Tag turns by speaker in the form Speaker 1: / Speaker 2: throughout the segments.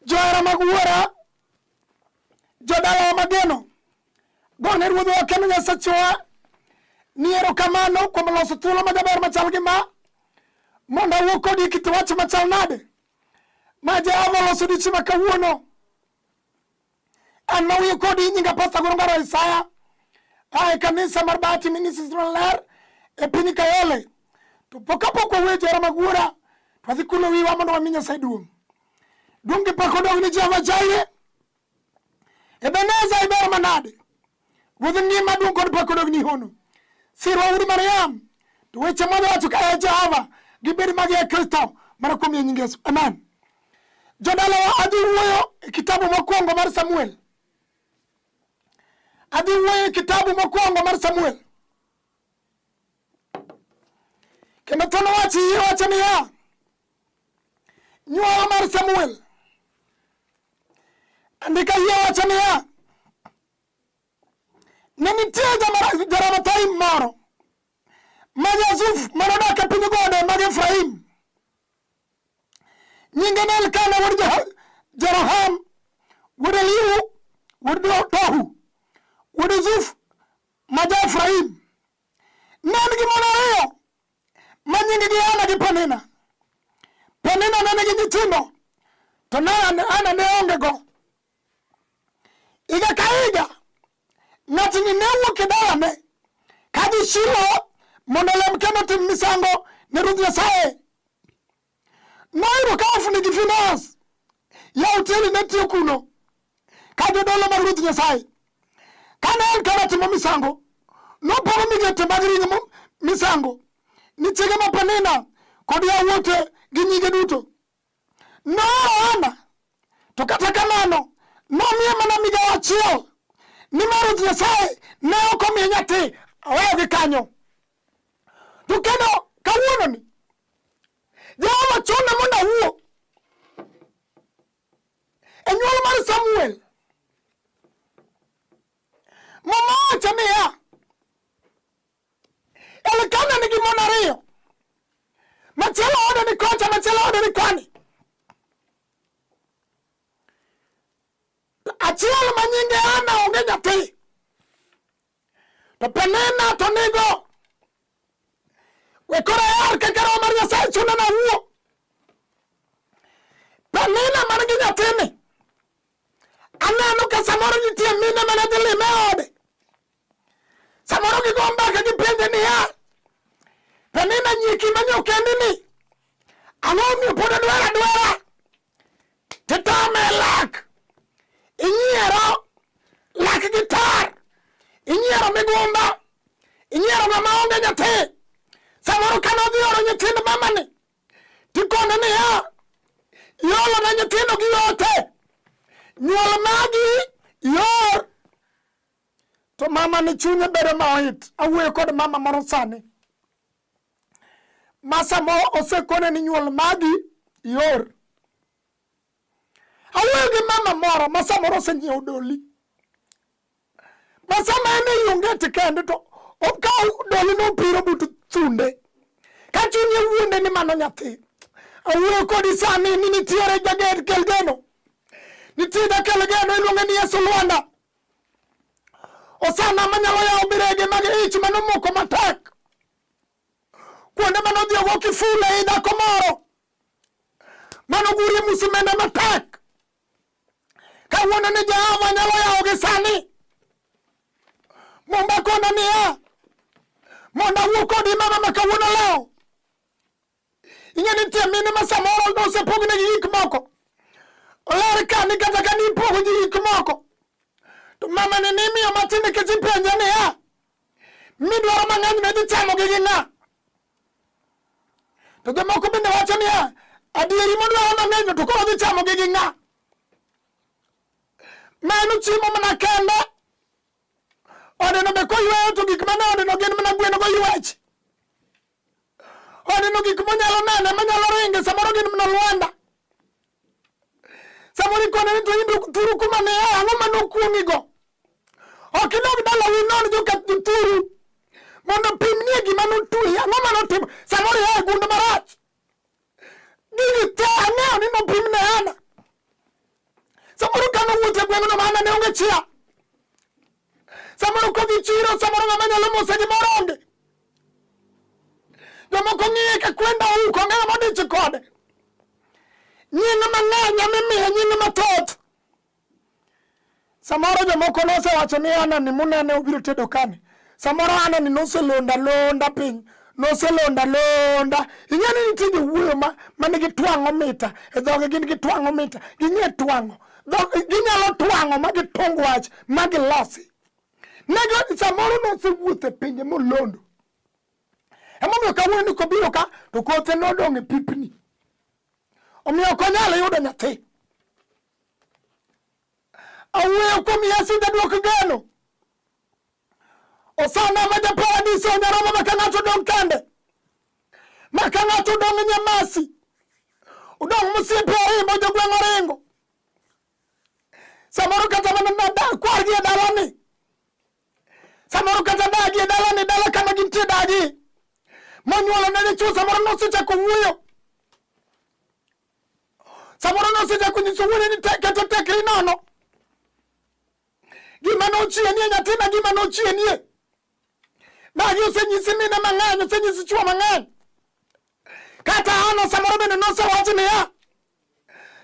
Speaker 1: Johera magwara jodala mageno gone ruodho wakeno Nyasachoa niero kamano kuom loso thuolo majaber machal gi ma mondo awuo kodi kit wach machal nade ma Jehova loso dichi ma kawuono. An mawuoyo kodi nyinga Pastor Gorongaro Isaya ae kanisa mar Bahati Ministries ler e piny Kayole. To pok wawuoyo Johera magwara to adhi kulo wiwa mondo wami Nyasaye duong'. Duong' gi pak odog ni Jehova Jireh. Ebeneza iber manade. Ruodh ngima duong' kod pak odog ni hono. Sirwa uru Mariam. To weche mondo wacho ka Jehova gibed magi e Kristo mar kuom nying Yesu. Amen. Jodala wa adhi wuoyo e kitabu mokwongo mar Samuel. Adhi wuoyo e kitabu mokwongo mar Samuel. Kendo tono wacho ni ya nyuol mar Samuel. Andika yie wacho ni ya ne nitie jaramathaim moro ma Yusuf manodak e piny gode mag Efraim. Nyinge ne Elkana wuod Jeroham, wuod Elihu, wuod Tohu, wuod Yusuf ma ja-Efraim. Ne en gi mon ariyo ma nyinggi Ana gi Penina. Penina ne nigi nyithindo to Ana ne onge go. Higa ka higa ng'atni ne wuok e dalane kadhi Shilo mondo lem kendo tim misango ne Ruoth Nyasaye. Noyudo ka Hofni gi Finehas yawuote ne tiyo kuno ka jodolo mar Ruoth Nyasaye. Kane en kama timo misango nopogo migete mag ring'o misango ni chiege ma Penina kod yawuote gi nyige duto. Nooro Ana to kata kamano nomiye mana migawo achiel nimar Ruoth Nyasaye ne ok omiye nyathi oweyogi kanyo. To kendo kawuononi Jehova chuna mondo awuo e nyuol mar Samuel. Mama wacho niya Elkana nigi mon ariyo, machielo ode ni kocha, machielo ode ni koni. Achiel ma nyinge Ana onge nyathi, to Penina to nigo. We koro yar kaka Roho mar Nyasaye chuna na wuo. Penina man gi nyathini aneno ka samoro nitie mine mane dhi lime ode. Samoro gigo mbaka gipenje niya Penina nyiki manyokendi ni ang'o omiyo pod dwara titame lak. Inyiero lak gitar, inyiero migumba, inyiero ng'ama onge nyathi. Samoro kanodhi oro nyithind mamani tikone niya iolo na nyithindo gi yote, nyuol magi yor. To mama ni chunye bedo maoit. Awuoyo kod mama moro sani ma samoro osekone ni nyuol magi yor. Awuoyo gi mama moro ma samoro osenyiewo doli, ma sama en e yungeti kende to okawo doli nopiro but thunde ka chunye wuonde ni mano nyathi. Awuoyo kodi sani ni nitiere jager Kelgeno, nitiere Kelgeno iluonge ni Yesu Lwanda. Osana manyalo yawo birege mag ich manomoko matek kuonde manodhi ogo kifule i dhako moro manogurie musimende matek. Kawuono ni Jehova nyalo yawo gi sani momba kona niya mondo awuo kodi mama ma kawuono leo. Ing'e nitie mine ma samoro nosepogne gi gik moko, oler ka ni kata ka nipogo gi gik moko to mama ni nimiyo matinde kech penje niya midwaro mang'eny ne dhi chamo gi ng'a. To jomoko bende wacho niya adieri modwaro mang'eny to koro dhi chamo gi ng'a. Mano chiemo mana kende. Odeno be koyweyo to gik mane odeno gin mana gweno goywech. Odeno gik monyalo nene manyalo ringe samoro gin mana Lwanda. Samoro ikone ni to indu turu kuma ne ang'o manokuong'igo. Ok idog dala winon jokat turu mondo pimnie gima notui ang'o manotimo. Samoro yae gund marach. Gigi te ang'eyo ni nopimne Ana. Samoro kano wuothe gweng' no mana ne onge chia. Samoro kodhi chiro, samoro ng'ama nyalo mose gimoro onge. Jomoko ng'iye ka kwenda uko ng'ama modich kode. Nying mang'eny mimiye nying mathoth. Samoro jomoko nosewacho ni Ana ni munene obiro tedo kani. Samoro Ana ni noselonda piny. Noselonda. Ing'eni nitie jowuoyo ma nigi twang'o mita. E dhoge gin gi twang'o mita. Ging'e twang'o. Ginyalo twang'o ma gitung wach ma gilosi. Nego samoro nosewuotho e pinje molondo. Emomiyo kawuono kobiro ka to kothe nodong' e pipni. Omiyo ok onyal yudo nyathi. Awuoyo kuom Yesu jaduok geno. Osana ma japaradiso nyaroma ma ka ng'ato dong' kende. Ma ka ng'ato dong' Nyamasi. Udong' mosiepe oringo jogweng' oringo. Samoro kata mana dak kwargi e dalani. Samoro kata dagi e dalani, dala kama gintie dagi. Monyuolo ne dichuo samoro nosechako wuoyo. Samoro nosechako nyiso wuoyo ni keto tekri nono. Gima nochienie nyathina, gima nochienie. Dagi osenyisi mine mang'eny, osenyisi chuo mang'eny. Kata Ana samoro bende nosewacho niya,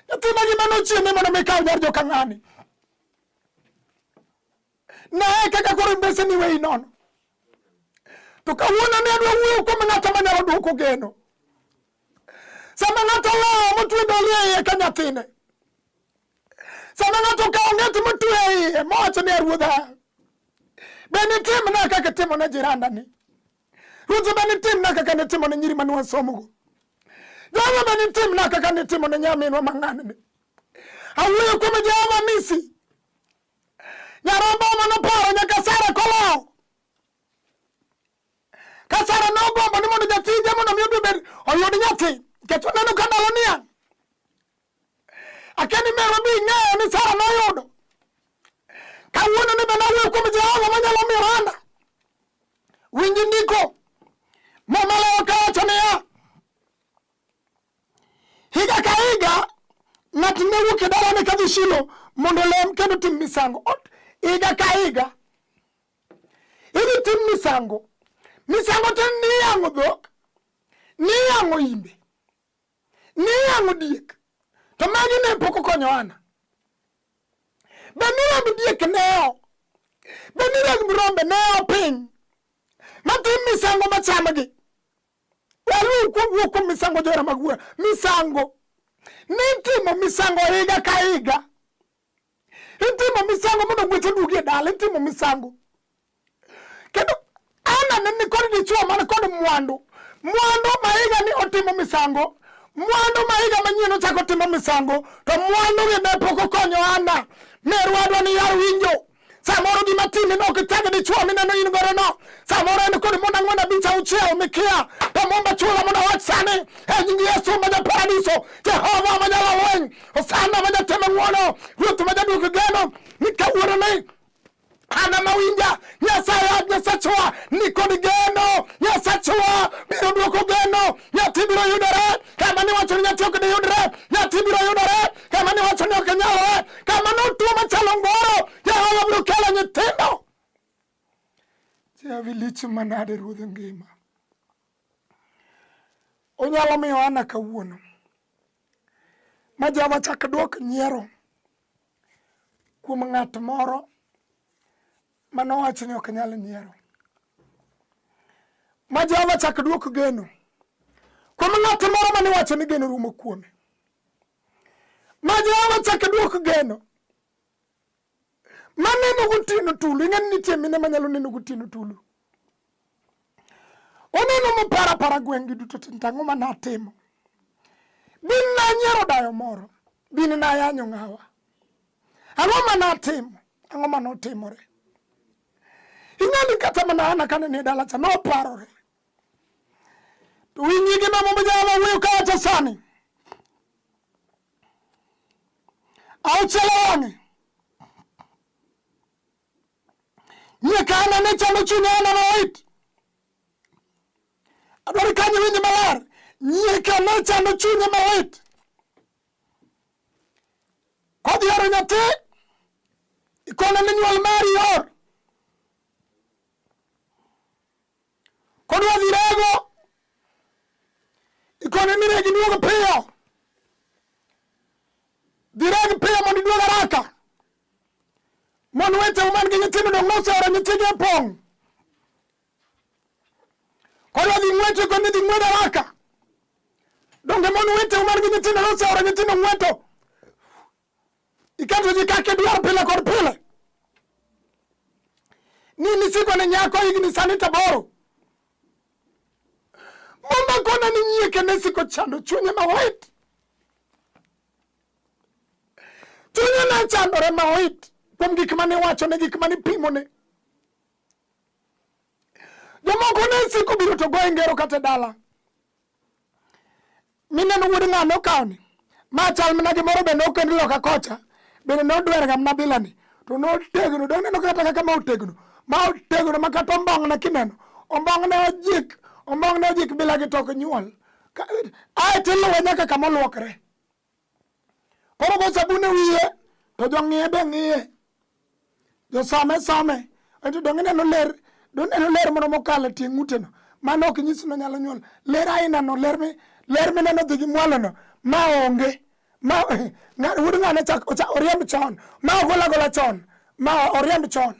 Speaker 1: nyathina gima nochienie mondo mi kaw jar joka ng'ani. Ne kaka koro mbese ni wei nono. To kawuono ne adwa wuoyo kuom ng'ato manyalo duoko geno. Sama ng'ato lawo motwe doli e iye ka nyathine. Sama ng'ato kawo ng'et motwe e iye mowacho ni ruodha. Bende timna kaka timo ne jiranda ni. Ruodha bende timna kaka ne timo ne nyiri mane wasomogo. Jehova bende timna kaka ne timo ne nyaminwa mang'ani. Awuoyo kuom Jehova Nisi. Nyarombo manoparo nyaka Sara kolawo. Ka Sara nogombo ni mondo jatije mondo mi oyud nyathi. Nikech oneno ka ndalo niang'. Akeni merwa bi ng'eyo ni Sara noyudo. Kawuono ni bende awuoyo kuom Jehova manyalo miyo Ana. Winji ndiko. Momalewo kawacho niya. Higa ka higa ng'at ne wuok e dalane kadhi Shilo mondo lem kendo tim misango. Higa ka higa idhi tim misango. Misango to ni yang'o dhok, ni yang'o imbe, ni yang'o diek. To magi ne pok okonyo Ana. Be ni remb diek neo, be ni remb rombe neo piny. Matim misango machamgi. Walu kuom misango jora magwura. Misango. Nitimo misango higa ka higa. Itimo misango mondo gweche dugi e dala. Itimo misango. Kendo Ana ne kod dichuo man kod mwandu. Mwandu ma higa ni otimo misango. Mwandu ma higa manyien ochako timo misango. To mwandu ne pok okonyo Ana. Merwa dwa ni yar winjo. Samoro gima timi no kitag dichuo mineno in godo no. Samoro en kod mon ang'wen abich auchiel mikia. To momba chula mondo wach sani. E nying Yesu ma japaradiso. Jehova ma jalolweny. Osana ma jatimo ng'wono. Ruoth ma jaduoko geno. Nikawuono ni Ana mawinja. Nyasaye Nyasachwa ni kod geno. Nyasachwa biro duoko geno. Nyathi biro yudore. Kama ni wacho ni nyathi ok yudore. Nyathi biro yudore. Kama ni wacho ni ok nyalore. Kama notuo machalo ngoro. Jehova biro kelo nyithindo. Lich manade ruodh ngima. Onyalo miyo Ana kawuono. Ma Jehova chak duok nyiero kuom ng'at moro manowacho ni ok nyal nyiero. Ma Jehova chak duok geno kuom ng'at moro mane wacho ni geno rumo kuome. Ma Jehova chak duok geno. Maneno gutino tulu. Ing'eni nitie mine manyalo neno gutino tulu. Oneno mopara gweng'i duto tang'o manatimo. Bin nanyiero dayo moro. Bin nayanyo ng'awa. Ang'o manatimo? Ang'o manotimore? Ing'eni kata mana Ana kane ni dala cha noparore. To winji gima Mungu Jehova wuoyo kawacho sani. Auchiel wang'e. Nyaka Ana ne chalo chuny Ana noit. Adwaro kanyo winji maler. Nyaka ne chalo chunye malit. Kodhi dwaro nyathi ikone ni nyuol mari yor kodwa dhirego ikone ni regi duogo piyo dhiregi piyo mondo iduog haraka mon wete uman gi nyithindo dong nosero nyithigi e pong kodwa dhi ng'weto ikone dhi ng'wed haraka donge mon wete uman gi nyithindo nosero nyithindo ng'weto iketo ji kaka idwaro pile kod pile nini siko ni nyako higni sani 8 mama kona ni nyieke ne siko chando chunye mawit chunye na chandore mawit kuom gik mane wacho ne gik mane pimo ne jomoko ne siko biro to goyo ngero kata dala mineno wuod ng'ano kawni ma chal mana gimoro bende okendi loka kocha bende nodwere ga mna bilani to notegno dong neno kata kaka ma otegno makata ombong'ne kineno ombong'ne ojik bila gi tok nyuol ae tiluwe nyaka kama oluokre koro go sabune wiye to jong'iye be ng'iye josome to dong neno ler moro mokalo tie ng'uteno mano ok nyisi no nyalo nyuol ler aina no ler mineno dhi gi mwalono ma onge wuod ng'ane oriemb chon ma ogolagola chon ma oriemb chon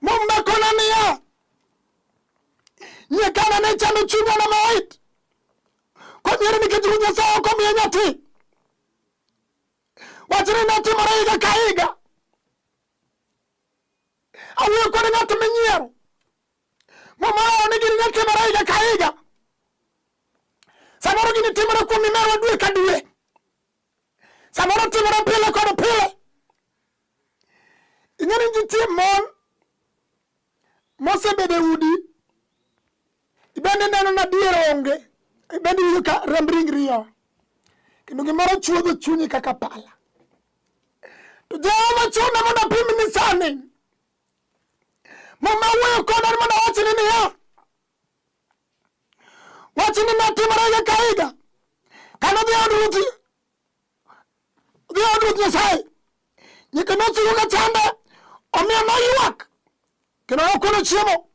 Speaker 1: mumbakona niya nyekana ne chando chunya na mawait konyere nikech Ruoth Nyasaye ok omiye nyathi wachre notimore higa ka higa awuoyo kod ng'at minyiero momoro ni gini netimore higa ka higa samoro gini timore kuom mimerwa dwe ka dwe samoro timore pile kod pile ing'eni nitie mon mosebede udi ibende neno na dier onge ibende yudo ka remb ringri yo kendo gimoro chuodho chunyi kaka pala to Jehova chuna mondo apimni sani mama wuoyo koda mondo wachni niya wachni notimore higa ka higa kano dhi od Ruoth Nyasaye nyika nosugo ka chande omiyo noywak kendo nokono chiemo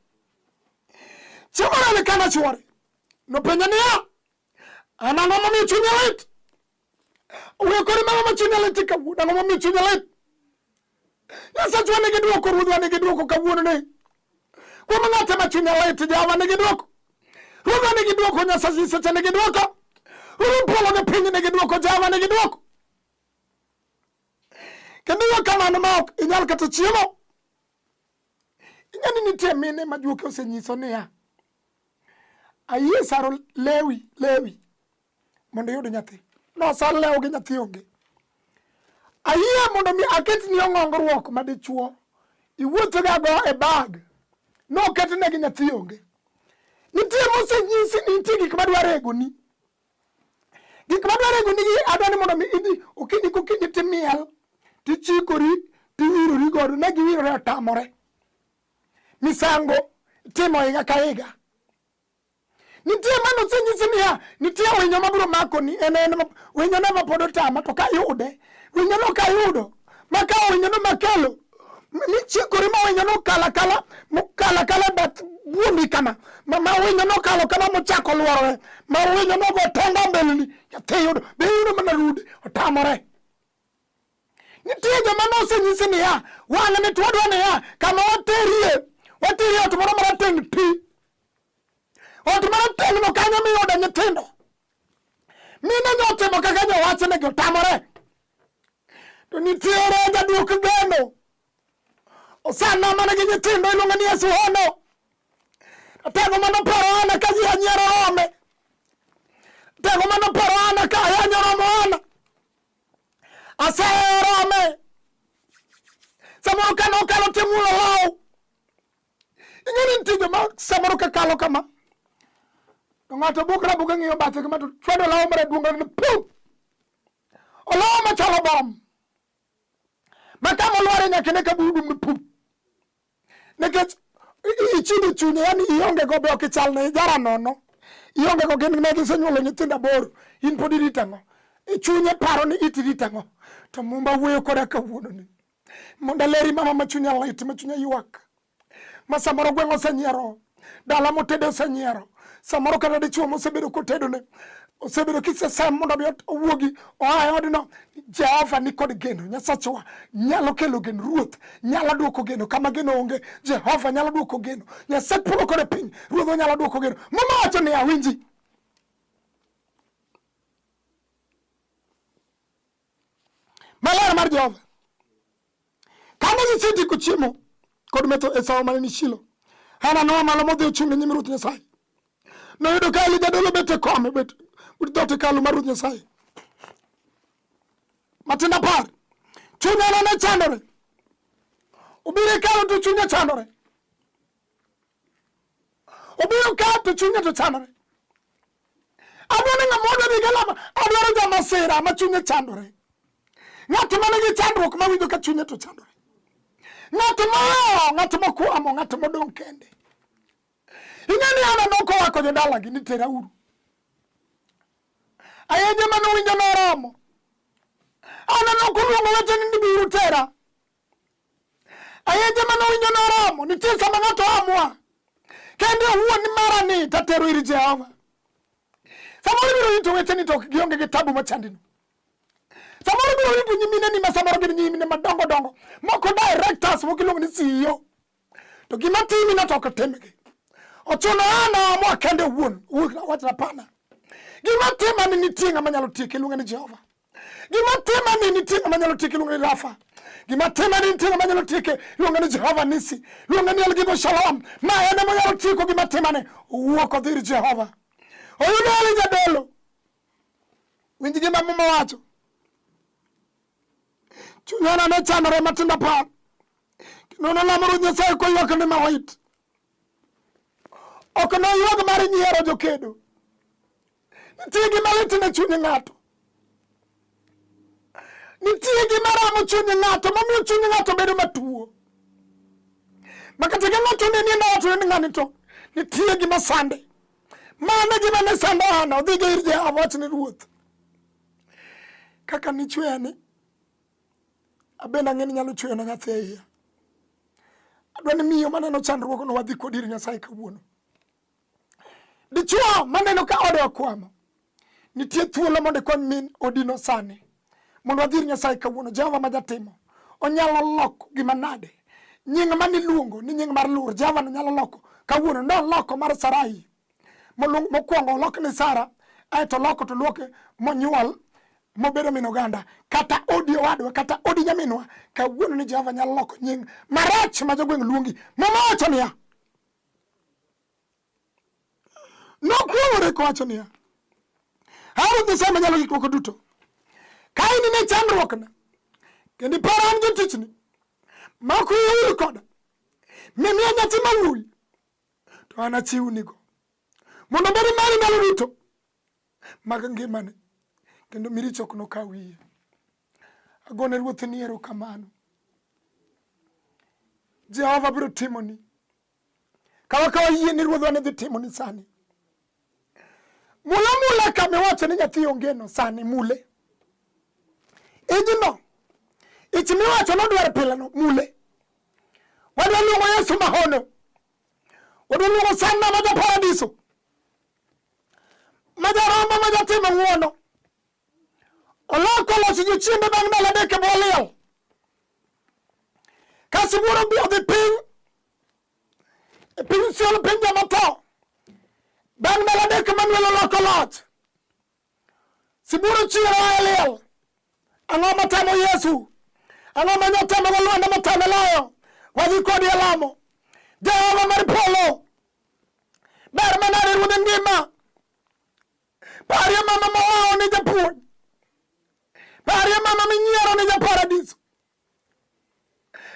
Speaker 1: rane kana chuore nopenjo niya an ang'o momiyo chunya lit wuoyo kodi mama ma chunya lit kawuono ang'o momiyo chunya lit Nyasachwa nigi duoko Ruodhwa nigi duoko kawuono ni kuom ng'ate ma chunya lit Jehova nigi duoko Ruodhwa nigi duoko Nyasache nigi duoko Ruodh polo gi piny nigi duoko Jehova nigi duoko kendo yo kamano ma ok inyal kata chiemo ing'eni nitie mine ma juoke osenyiso niya ayie saro lewi mondo iyud nyathi nosal lewo gi nyathi onge ayie mondo mi aketni ong'ongruok madichuo iwuothoga go e bag noketnegi nyathi onge nitie mosenyisi ni nitie gik madwaro egoni gi adwa ni mondo mi idhi okinyi kokinyi timiel tichikori tiwirori godo ne giwirore otamore misango timo higa ka higa nitie mano senyisi niya nitie winyo mabiro makoni winyo ne mapod otama to ka yude winyo no ka yudo maka winyo no makelo nichikori ma winyo no kala bat buondi kama ma winyo no kalo kama mochako luorore ma winyo no go tonga mbelni nyathi yudo be yudo mana rude otamore nitie joma nosenyisi niya wan ni twadwa niya kama waterie ot moro marateng' pi ot marateng' no kanyo miyude nyithindo mine nyotimo kaka jowachnegi otamore to nitiere jaduok geno osanamane gi nyithindo iluongo ni Yesu Hono tego manoparo ana ka ji anyiero rome tego manoparo ana ka ayanyo romo ana aserome samoro ka nokalo timulo lao ing'eni nitie joma samoro ka kalo kama to ng'ato bukra buka ng'iyo bathe kama to chwado lao maraduong' ni pum olawo machalo bom makama olware nyakine ka budum ni pum nikech ichido chunye yani ionge go be ok ichal ne jara nono ionge go gin ne gisenyuolo nyithindo 8 in pod irito ang'o chunye paro ni itiritango to mumba wuoyo koda kawuono ni monda leri mama machunya light machunya yuak masamoro gwengo sanyiero dala motedo sanyiero samoro kana de chuo mosebedo kotedo ne osebedo kise sam mondo bi owuogi odno Jehova ni kod geno Nyasachwa nyalo kelo geno ruoth nyalo duoko geno kama geno onge Jehova nyalo duoko geno Nyasach polo kod piny ruoth nyalo duoko geno mama wacho ni awinji maler mar Jehova kama siti kuchimo kod meto esawa mane ni Shilo hana no malo modhi ochunge nyim Ruoth Nyasaye no yudo ka Elija dolo bete kome bet udote kalu mar Ruoth Nyasaye matinda par chunya na chandore ubire kalu to chunya chandore ubire kalu to chunya to chandore adwani ngamodo ni galama adwaro jama sera ma chunya chandore ng'ato manigi chandruok mawinjo ka chunya to chandore ng'ato mokwamo ng'ato modong kende ing'ani ana noko wako jodala gi ni tera uru ayeje mano winjo noromo ana noko luongo weche ni biuru tera ayeje mano winjo noromo nitie sama ng'ato amua kende huo ni mara ni tatero iri Jehova samoro biro rito weche ni to gionge gi tabu machandino samoro biro rito nyimine ni masamoro gin nyimine madongo dongo moko directors mokiluongo ni CEO to gima timi na to kotemegi ochuno ana amua kende wuon wachna pana gima tima ni nitie ng'ama nyalo tieke iluongo ni Jehova gima tima ni nitie ng'ama nyalo tieke iluongo ni Rafa gima tima ni nitie ng'ama nyalo tieke iluongo ni Jehova Nisi iluongo ni El Shalom ma ene mo nyalo tieko gima tima ne wuok odhi Jehova oyudo Elija dolo winji gima mama wacho chunyana ne chandore matinda pa kinono lamo Ruoth Nyasaye ko ywak ne mawait ok no ywak mar nyiero jokedo nitie gima lit ne chuny ng'ato nitie gima ramo chuny ng'ato mamiyo chuny ng'ato bedo matuo makata ka ng'ato ne ni wacho ni ng'ani to nitie gima sande mane gima ne sande ana odhi ir Jehova wach ni Ruoth kaka ni chwene abena ng'eni nyalo chwena nyathi iya adwani miyo maneno chandruok no wadhi kod ir Nyasaye kawuono dichuo maneno ka ode okwamo nitie thuolo mondo kon min odino sani mondo wadhi ir Nyasaye kawuono Jehova ma jatimo onyalo loko gima nade nying mani luongo ni nying mar lur Jehova no nyalo loko kawuono no loko mar Sarai mokwongo lok ni Sara aeto loko to luoke monyuol mobedo min oganda kata odi wadwa kata odi nyaminwa kawuono ni Jehova nyalo loko nying marach ma jogweng luongi mama wacho niya nokwongore kowacho niya Ruoth Nyasaye manyalo gik moko duto ka in ne chandruok na kendo iparo an jotichni ma ok uyudo koda mimiya nyathi mawuoyi to an achiwnigo mondo bed mari ndalo duto mag ngimane kendo miricho ok nokaw wiye agone Ruoth ni erokamano Jehova biro timoni kawa yie ni Ruodhwa ne dhi timoni sani mula kame wacho ni nyathi ongeno sani mule ijino ichimi wacho nodwar pilano mule wadwa luongo Yesu mahono wadwa luongo Sanna ma japaradiso ma jarombo ma jatimo ng'uono oloko loso jochiembe bang' ndalo adek e bwo liel ka sibuoro bi odhi piny e piny Siol piny jomatho bang' ndalo adek Manuel oloko loch sibuoro chiero e liel ang'o matamo Yesu ang'o manyatamo golwanda matame loyo wadhi kodi e lamo Jehova mar polo ber manade Ruodh ngima parie mama mawao ni japuonj parie mama minyiero ni japaradiso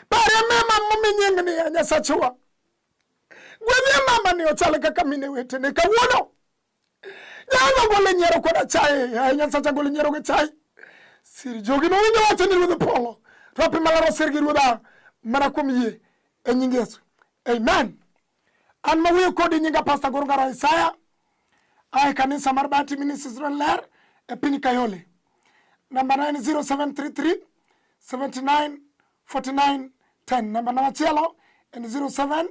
Speaker 1: parie mama minying ni Nyasachwa gwedhi mama ni ochal kaka mine wetene kawuono Jehova gole nyiero koda chaye Nyasacha gole nyiero gi chaye sir jogi mawinjo wacho ni Ruodh polo to malaro sir gi Ruodha mana kuom yie e nying Yesu amen an mawuoyo kodi nyinga Pastor Gorgara Isaya ai kanisa mar Bati Ministries Ler e piny Kayole namba 0733 79 49 10. Namba machielo en 0707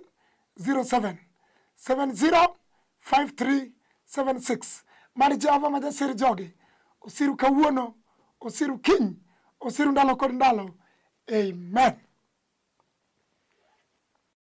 Speaker 1: 70 5376. Mar Jehova Majasir jogi osiru kawuono, osiru kiny, osiru ndalo kod ndalo. Amen.